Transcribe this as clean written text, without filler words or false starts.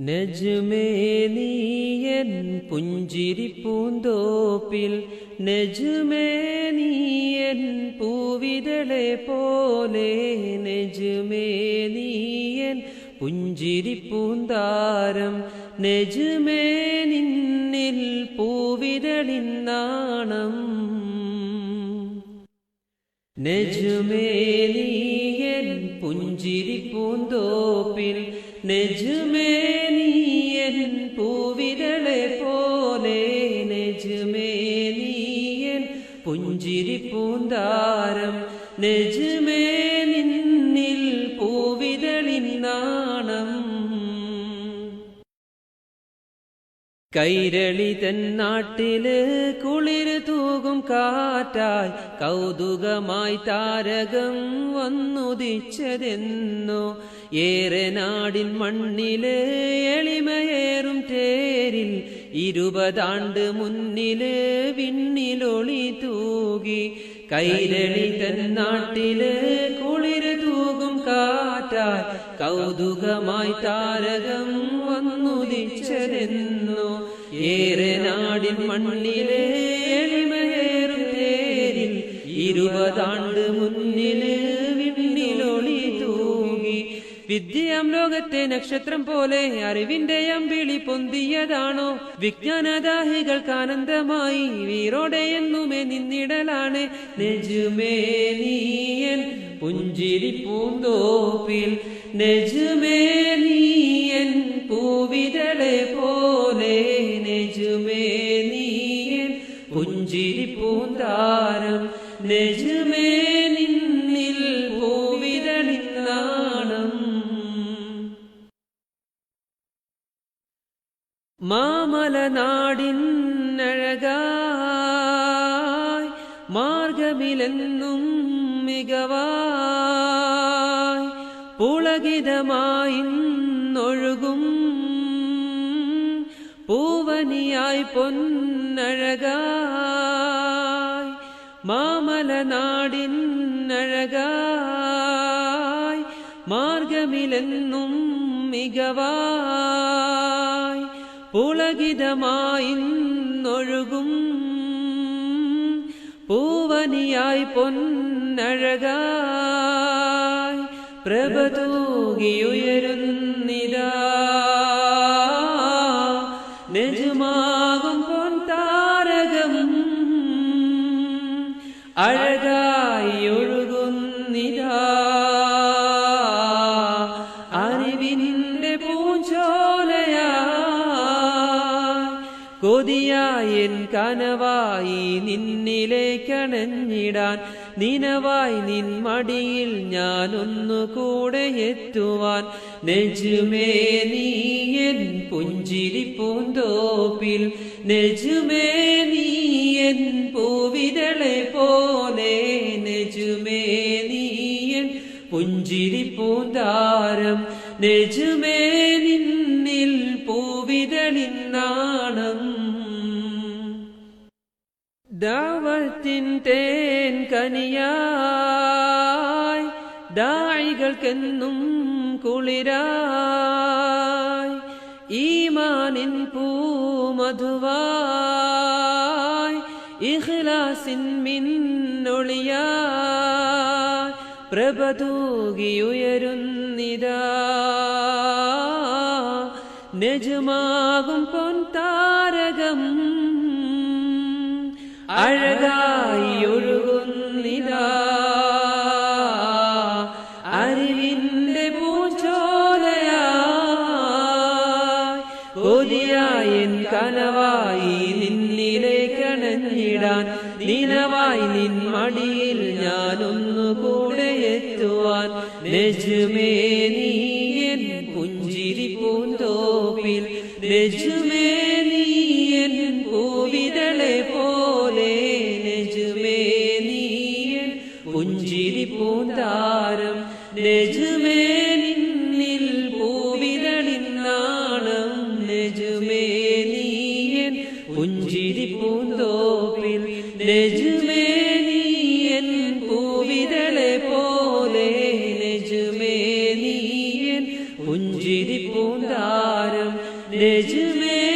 നജ്മേ നീയൻ പുഞ്ചിരി പൂന്തോപ്പിൽ നജ്മേ നീയൻ പൂവിതളെ പോലെ നജ്മേ നീയൻ പുഞ്ചിരി പൂന്താരം നജ്മേ നിന്നിൽ പൂവിതളിൻ നാണം നജ്മേ നീയൻ പുഞ്ചിരി പൂന്തോപ്പിൽ നജ്മേ നീയൻ പൂവിരളെ പോലെ നജ്മേ നീയൻ പുഞ്ചിരി പൂന്താരം നജ്മേ നിന്നിൽ പൂവിരളിൻ നാണം കൈരളി തൻ നാട്ടില് കുളിര് തൂകും കാറ്റായി കൗതുകമായി താരകം വന്നുദിച്ചതെന്നോ ഏറെ നാടിൻ മണ്ണില് എളിമയേറും തേരിൽ 20 ആണ്ട് മുന്നില് വിണ്ണിലൊളി തൂകി കൈരളി തൻ നാട്ടില് കുളിര് തൂകും കാറ്റായി കൗതുകമായി താരകം വന്നുദിച്ചതെന്നോ ഏറെ നാടിൻ മണ്ണിലെ എളിമയേറും തേരിൽ 20 ആണ്ട് മുന്നില് വിണ്ണിലൊളി തൂകി വിദ്യാം ലോകത്തെ നക്ഷത്രം പോലെ അറിവിന്റെ അമ്പിളി പൊന്തിയതാണോ വിജ്ഞാനദാഹികൾക്ക് ആനന്ദമായി വീരോടെ എന്നുമേ നിന്നിടലാണ് നജ്മേ നീയൻ പുഞ്ചിരി പൂന്തോപ്പിൽ നജ്മേ നീയൻ പൂവിതളെ പോലെ നജ്മേ നീയൻ പുഞ്ചിരി പൂന്താരം നജ്മേ നിന്നിൽ പൂവിതളിൻ നാണം മാമലനാടിൻ അഴകായി മാർഗമിലെന്നും മികവായി പുളകിതമായി ഒഴുകും പൂവനിയായി പൊന്നഴകായി മാമലനാടിൻ അഴകായി മാർഗമിലെന്നും മികവായി പുളകിതമായി ഒഴുകും പൂവനിയായി പൊന്നഴകായി പ്രഭ തൂകിയുയരുന്നിതാ നജ്മാകും പൊൻതാരകം അഴകായി ഒഴുകുന്നിതാ അറിവിന്റെ പൂഞ്ചോലയാ കൊതിയായൻ കനവായി നിന്നിലേക്കണഞ്ഞിടാൻ നിനവായി നിൻ മടിയിൽ ഞാനൊന്നുകൂടെ എത്തുവാൻ നജ്മേ നീയൻ പുഞ്ചിരി പൂന്തോപ്പിൽ നജ്മേ നീയൻ പൂവിതളെ പോലെ നജ്മേ നീയൻ പുഞ്ചിരി പൂന്താരം നജ്മേ നിന്നിൽ പൂവിതളിൻ നാണം ദാവത്തിൻ തേൻ കനിയായി ദായികൾക്കെന്നും കുളിരായി ഈമാനിൻ പൂമധുവായി ഇഖ്ലാസിൻ മിന്നൊളിയായി പ്രഭ തൂകിയുയരുന്നിതാ നജ്മാകും പൊൻതാരകം അഴകായി ഒഴുകുന്നിതാ അറിവിന്റെ പൂഞ്ചോലയായി കൊതിയായൻ കനവായി നിന്നിലേക്കണഞ്ഞിടാൻ നിനവായി നിൻ മടിയിൽ ഞാനൊന്നുകൂടെ എത്തുവാൻ നജ്മേ നീയൻ പുഞ്ചിരി പൂന്തോപ്പിൽ നജ്മേ നീയൻ പൂവിതളെ പോലെ നജ്മേ നീയൻ പുഞ്ചിരി പൂന്താരം നജ്മേ നിന്നിൽ പൂവിതളിൻ നാണം നജ്മേ നീയൻ പുഞ്ചിരി പൂന്തോപ്പിൽ നജ്മേ നീയൻ പൂവിതളെ പോലെ നജ്മേ നീയൻ പുഞ്ചിരി പൂ പൂന്താരം നജ്മേ